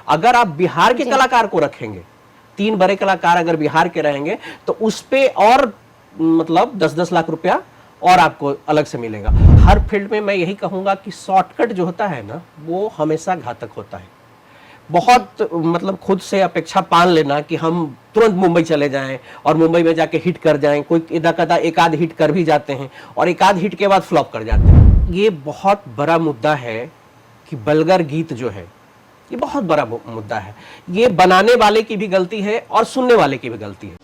अगर आप बिहार के कलाकार को रखेंगे, 3 बड़े कलाकार अगर बिहार के रहेंगे तो उस पे और मतलब 10-10 लाख रुपया और आपको अलग से मिलेगा। हर फील्ड में मैं यही कहूंगा कि शॉर्टकट जो होता है ना, वो हमेशा घातक होता है। बहुत मतलब खुद से अपेक्षा पाल लेना कि हम तुरंत मुंबई चले जाएं और मुंबई में जाके हिट कर जाएं, कोई इधर कदा एक आध हिट कर भी जाते हैं और एक आध हिट के बाद फ्लॉप कर जाते हैं। ये बहुत बड़ा मुद्दा है कि वल्गर गीत जो है, ये बहुत बड़ा मुद्दा है। ये बनाने वाले की भी गलती है और सुनने वाले की भी गलती है।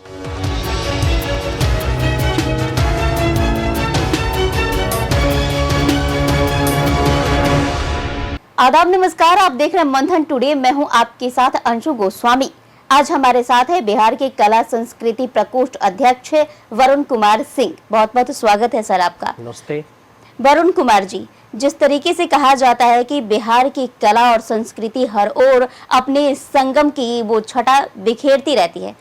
आदाब, नमस्कार। आप देख रहे हैं मंथन टुडे। मैं हूं आपके साथ अंशु गोस्वामी। आज हमारे साथ है बिहार के कला संस्कृति प्रकोष्ठ अध्यक्ष वरुण कुमार सिंह। बहुत बहुत स्वागत है सर आपका। नमस्ते। वरुण कुमार जी, जिस तरीके से कहा जाता है कि बिहार की कला और संस्कृति हर ओर अपने संगम की वो छटा बिखेरती रहती है,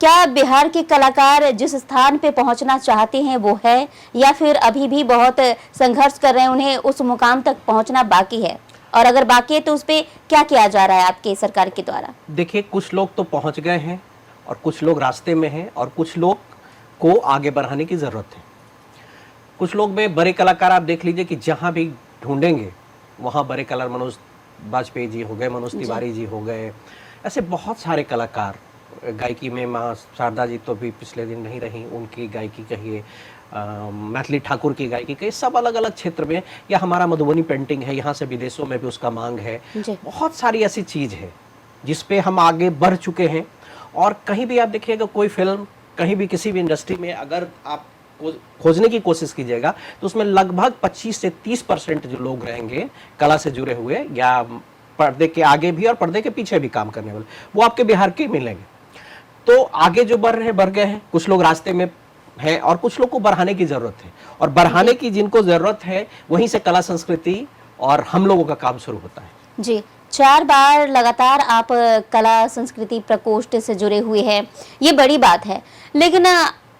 क्या बिहार के कलाकार जिस स्थान पे पहुंचना चाहते हैं वो है, या फिर अभी भी बहुत संघर्ष कर रहे हैं, उन्हें उस मुकाम तक पहुंचना बाकी है? और अगर बाकी है तो उस पे क्या किया जा रहा है आपके सरकार के द्वारा? देखिए, कुछ लोग तो पहुंच गए हैं और कुछ लोग रास्ते में हैं और कुछ लोग को आगे बढ़ाने की जरूरत है। कुछ लोग में बड़े कलाकार आप देख लीजिए कि जहां भी ढूंढेंगे वहां बड़े कलाकार, मनोज बाजपेयी जी हो गए, मनोज तिवारी जी हो गए, ऐसे बहुत सारे कलाकार। गायकी में माँ शारदा जी तो भी पिछले दिन नहीं रही, उनकी गायकी कहिए, मैथिली ठाकुर की गायकी कहिए, सब अलग अलग क्षेत्र में, या हमारा मधुबनी पेंटिंग है, यहाँ से विदेशों में भी उसका मांग है। बहुत सारी ऐसी चीज है जिसपे हम आगे बढ़ चुके हैं। और कहीं भी आप देखिएगा, कोई फिल्म कहीं भी किसी भी इंडस्ट्री में अगर आप खोजने की कोशिश कीजिएगा तो उसमें लगभग 25 से 30% जो लोग रहेंगे कला से जुड़े हुए, या पर्दे के आगे भी और पर्दे के पीछे भी काम करने वाले, वो आपके बिहार के मिलेंगे। तो आगे जो बढ़ रहे हैं, बढ़ गए हैं, कुछ लोग रास्ते में है और कुछ लोग को बढ़ाने की जरूरत है। और बढ़ाने की जिनको जरूरत है, वहीं से कला संस्कृति और हम लोगों का काम शुरू होता है। जी, 4 बार लगातार आप कला संस्कृति प्रकोष्ठ से जुड़े हुए हैं, ये बड़ी बात है। लेकिन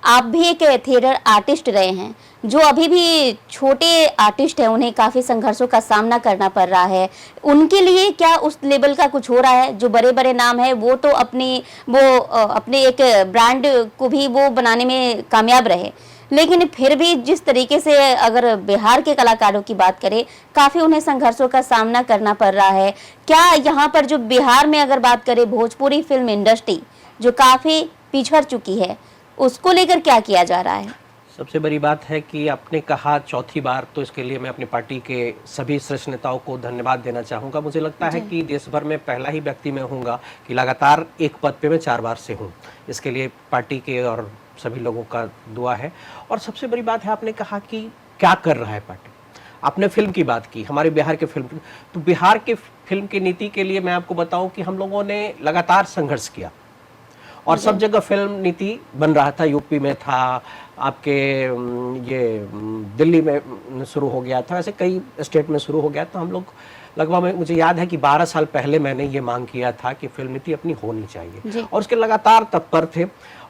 आप भी एक थिएटर आर्टिस्ट रहे हैं, जो अभी भी छोटे आर्टिस्ट हैं, उन्हें काफ़ी संघर्षों का सामना करना पड़ रहा है। उनके लिए क्या उस लेवल का कुछ हो रहा है? जो बड़े बड़े नाम है वो तो अपने एक ब्रांड को भी वो बनाने में कामयाब रहे, लेकिन फिर भी जिस तरीके से अगर बिहार के कलाकारों की बात करें, काफ़ी उन्हें संघर्षों का सामना करना पड़ रहा है। क्या यहाँ पर जो बिहार में अगर बात करें, भोजपुरी फिल्म इंडस्ट्री जो काफ़ी पिछड़ चुकी है, उसको लेकर क्या किया जा रहा है? सबसे बड़ी बात है कि आपने कहा चौथी बार, तो इसके लिए मैं अपनी पार्टी के सभी शीर्ष नेताओं को धन्यवाद देना चाहूँगा। मुझे लगता है कि देश भर में पहला ही व्यक्ति मैं हूँगा कि लगातार एक पद पे मैं 4 बार से हूँ। इसके लिए पार्टी के और सभी लोगों का दुआ है। और सबसे बड़ी बात है, आपने कहा कि क्या कर रहा है पार्टी। आपने फिल्म की बात की, हमारे बिहार के फिल्म, तो बिहार के फिल्म की नीति के लिए मैं आपको बताऊँ कि हम लोगों ने लगातार संघर्ष किया और सब जगह फिल्म नीति बन रहा था। यूपी में था, आपके ये दिल्ली में शुरू हो गया था, ऐसे कई स्टेट में शुरू हो गया। तो हम लोग लगभग, मुझे याद है कि 12 साल पहले मैंने ये मांग किया था कि फिल्म नीति अपनी होनी चाहिए और उसके लगातार तत्पर थे।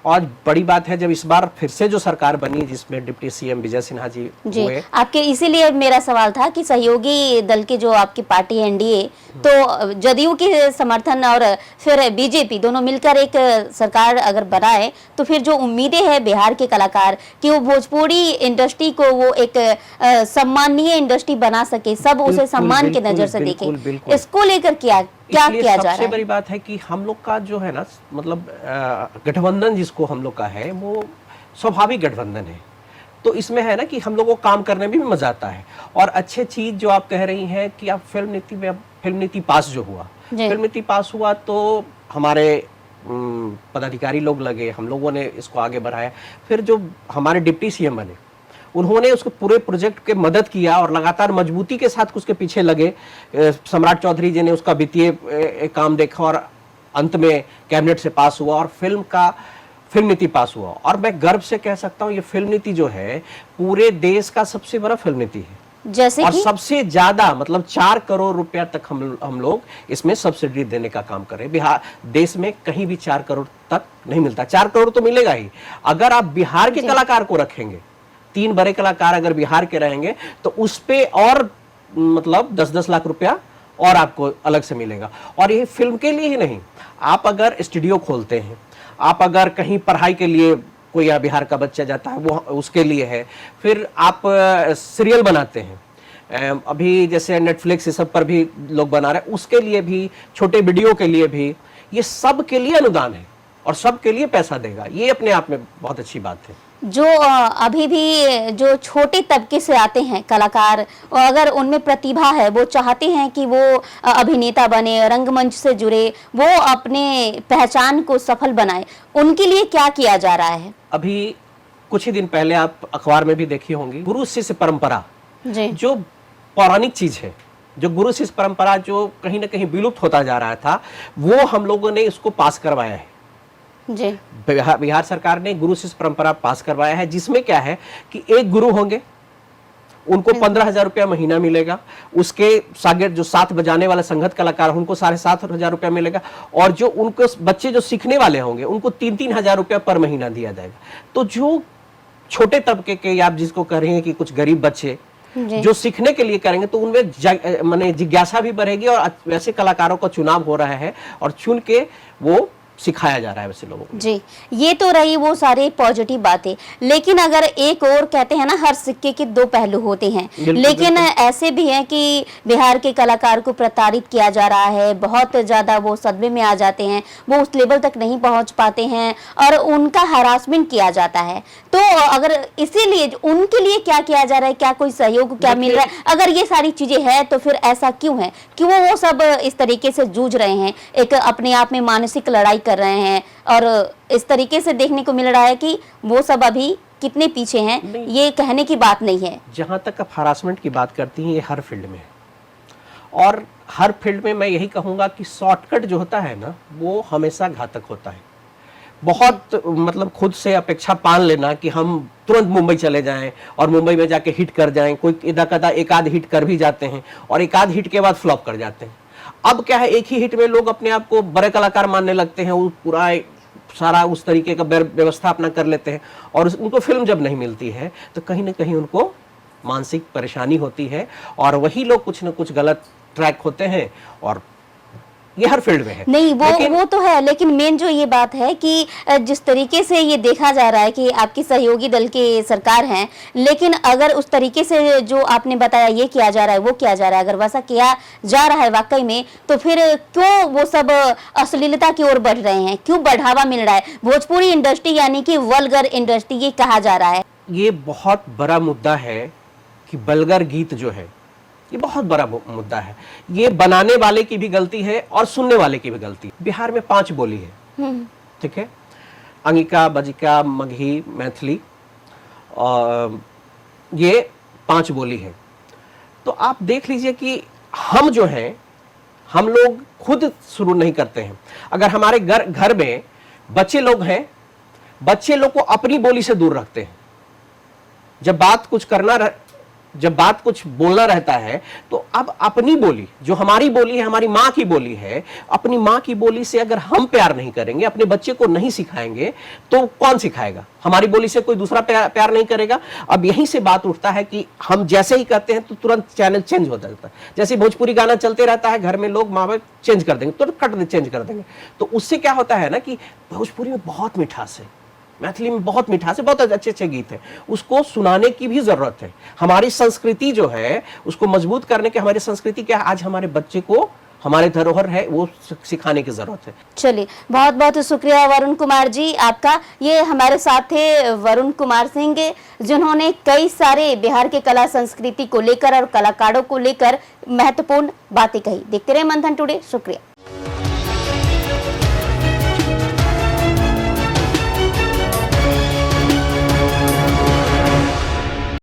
और बड़ी बात है, जब इस बार फिर से जो सरकार बनी, जिसमें डिप्टी सीएम विजय सिन्हा जी हुए, आपके इसीलिए मेरा सवाल था कि सहयोगी दल की जो आपकी पार्टी एनडीए, तो जदयू के समर्थन और फिर बीजेपी दोनों मिलकर एक सरकार अगर बनाए, तो फिर जो उम्मीदें हैं बिहार के कलाकार कि वो भोजपुरी इंडस्ट्री को वो एक सम्माननीय इंडस्ट्री बना सके, सब उसे सम्मान की नजर से देखें, इसको लेकर क्या किया जा रहा है? सबसे बड़ी बात है कि हम लोग का जो है ना, मतलब गठबंधन जिसको हम लोग का है, वो स्वाभाविक गठबंधन है। तो इसमें है ना कि हम लोगों को काम करने में भी मजा आता है। और अच्छे चीज जो आप कह रही हैं कि आप फिल्म नीति में, फिल्म नीति पास जो हुआ, फिल्म नीति पास हुआ तो हमारे पदाधिकारी लोग लगे, हम लोगों ने इसको आगे बढ़ाया। फिर जो हमारे डिप्टी सीएम बने, उन्होंने उसको पूरे प्रोजेक्ट के मदद किया और लगातार मजबूती के साथ उसके पीछे लगे। सम्राट चौधरी जी ने उसका वित्तीय काम देखा और अंत में कैबिनेट से पास हुआ और फिल्म नीति पास हुआ। और मैं गर्व से कह सकता हूँ, ये फिल्म नीति जो है पूरे देश का सबसे बड़ा फिल्म नीति है। जैसे और सबसे ज्यादा, मतलब 4 करोड़ रुपया तक हम लोग इसमें सब्सिडी देने का काम कर रहे हैं। बिहार देश में कहीं भी 4 करोड़ तक नहीं मिलता। 4 करोड़ तो मिलेगा ही अगर आप बिहार के कलाकार को रखेंगे। 3 बड़े कलाकार अगर बिहार के रहेंगे तो उस पे और मतलब 10-10 लाख रुपया और आपको अलग से मिलेगा। और ये फिल्म के लिए ही नहीं, आप अगर स्टूडियो खोलते हैं, आप अगर कहीं पढ़ाई के लिए कोई या बिहार का बच्चा जाता है वो उसके लिए है, फिर आप सीरियल बनाते हैं, अभी जैसे नेटफ्लिक्स ये सब पर भी लोग बना रहे हैं, उसके लिए भी, छोटे वीडियो के लिए भी, ये सब के लिए अनुदान है और सब के लिए पैसा देगा। ये अपने आप में बहुत अच्छी बात है। जो अभी भी जो छोटे तबके से आते हैं कलाकार, और अगर उनमें प्रतिभा है, वो चाहते हैं कि वो अभिनेता बने, रंगमंच से जुड़े, वो अपने पहचान को सफल बनाए, उनके लिए क्या किया जा रहा है? अभी कुछ ही दिन पहले आप अखबार में भी देखी होंगी, गुरु शिष्य परंपरा जी। जो पौराणिक चीज है, जो गुरु शिष्य परंपरा जो कहीं ना कहीं विलुप्त होता जा रहा था, वो हम लोगों ने इसको पास करवाया है। जी। बिहार सरकार ने गुरु शिष्य परंपरा पास करवाया है, जिसमें क्या है कि एक गुरु होंगे, उनको 15,000 रुपया महीना मिलेगा, उसके शागिर्द जो साथ बजाने वाले संगत कलाकार उनको 7,500 रुपया मिलेगा, और जो उनको बच्चे जो सीखने वाले होंगे उनको 3-3 हजार रुपया पर महीना दिया जाएगा। तो जो छोटे तबके के, आप जिसको कह रहे हैं कि कुछ गरीब बच्चे जो सीखने के लिए करेंगे, तो उनमें माने जिज्ञासा भी बढ़ेगी, और वैसे कलाकारों का चुनाव हो रहा है और चुन के वो सिखाया जा रहा है वैसे लोगों को। जी, ये तो रही वो सारे पॉजिटिव बातें, लेकिन अगर एक और कहते हैं ना, हर सिक्के के दो पहलू होते हैं, लेकिन ऐसे भी हैं कि बिहार के कलाकार को प्रताड़ित किया जा रहा है, बहुत ज्यादा वो सदमे में आ जाते हैं, वो उस लेवल तक नहीं पहुंच पाते हैं और उनका हरासमेंट किया जाता है। तो अगर इसीलिए उनके लिए क्या किया जा रहा है, क्या कोई सहयोग क्या मिल रहा है? अगर ये सारी चीजें हैं तो फिर ऐसा क्यों है, क्यों वो सब इस तरीके से जूझ रहे हैं, एक अपने आप में मानसिक लड़ाई कर रहे हैं, और इस तरीके से देखने को मिल रहा है कि वो सब अभी कितने पीछे हैं, ये कहने की बात नहीं है। जहां तक आप हरासमेंट की बात करती हैं, ये हर फील्ड में है, और हर फील्ड में मैं यही कहूंगा कि शॉर्टकट जो होता है ना, वो हमेशा घातक होता है। बहुत मतलब खुद से अपेक्षा पाल लेना कि हम तुरंत मुंबई चले जाएं और मुंबई में जाके हिट कर जाएं, कोई इदा कदा एक आध हिट कर भी जाते हैं और एक आध हिट के बाद फ्लॉप कर जाते हैं। अब क्या है, एक ही हिट में लोग अपने आप को बड़े कलाकार मानने लगते हैं, वो पूरा सारा उस तरीके का व्यवस्था अपना कर लेते हैं, और उनको फिल्म जब नहीं मिलती है तो कहीं ना कहीं उनको मानसिक परेशानी होती है, और वही लोग कुछ ना कुछ गलत ट्रैक होते हैं, और ये हर फील्ड में है। नहीं, वो तो है, लेकिन मेन जो ये बात है कि जिस तरीके से ये देखा जा रहा है कि आपकी सहयोगी दल के सरकार हैं, लेकिन अगर उस तरीके से जो आपने बताया ये किया जा रहा है, वो किया जा रहा है, अगर वैसा किया जा रहा है वाकई में, तो फिर क्यों वो सब अश्लीलता की ओर बढ़ रहे हैं, क्यों बढ़ावा मिल रहा है? भोजपुरी इंडस्ट्री यानी कि वल्गर इंडस्ट्री ये कहा जा रहा है। ये बहुत बड़ा मुद्दा है कि वल्गर गीत जो है, ये बहुत बड़ा मुद्दा है। ये बनाने वाले की भी गलती है और सुनने वाले की भी गलती है। बिहार में 5 बोली है, ठीक है, अंगिका, बजिका, मगही, मैथिली, और ये 5 बोली है। तो आप देख लीजिए कि हम जो हैं, हम लोग खुद शुरू नहीं करते हैं। अगर हमारे घर में बच्चे लोग हैं, बच्चे लोग को अपनी बोली से दूर रखते हैं। जब बात कुछ बोलना रहता है, तो अब अपनी बोली, जो हमारी बोली है, हमारी माँ की बोली है, अपनी माँ की बोली से अगर हम प्यार नहीं करेंगे, अपने बच्चे को नहीं सिखाएंगे, तो कौन सिखाएगा? हमारी बोली से कोई दूसरा प्यार नहीं करेगा। अब यहीं से बात उठता है कि हम जैसे ही कहते हैं तो तुरंत चैनल चेंज हो जाता है। जैसे भोजपुरी गाना चलते रहता है घर में, लोग माँ बाप चेंज कर देंगे, तुरंत चेंज कर देंगे। तो उससे क्या होता है ना कि भोजपुरी में बहुत मिठास है, मैथिली में बहुत मिठास है, बहुत अच्छे अच्छे गीत हैं, उसको सुनाने की भी जरूरत है। हमारी संस्कृति जो है उसको मजबूत करने के, हमारी संस्कृति क्या आज हमारे बच्चे को हमारे धरोहर है वो सिखाने की जरूरत है। चलिए, बहुत बहुत शुक्रिया वरुण कुमार जी आपका। ये हमारे साथ थे वरुण कुमार सिंह, जिन्होंने कई सारे बिहार के कला संस्कृति को लेकर और कलाकारों को लेकर महत्वपूर्ण बातें कही। देखते रहे मंथन टुडे। शुक्रिया।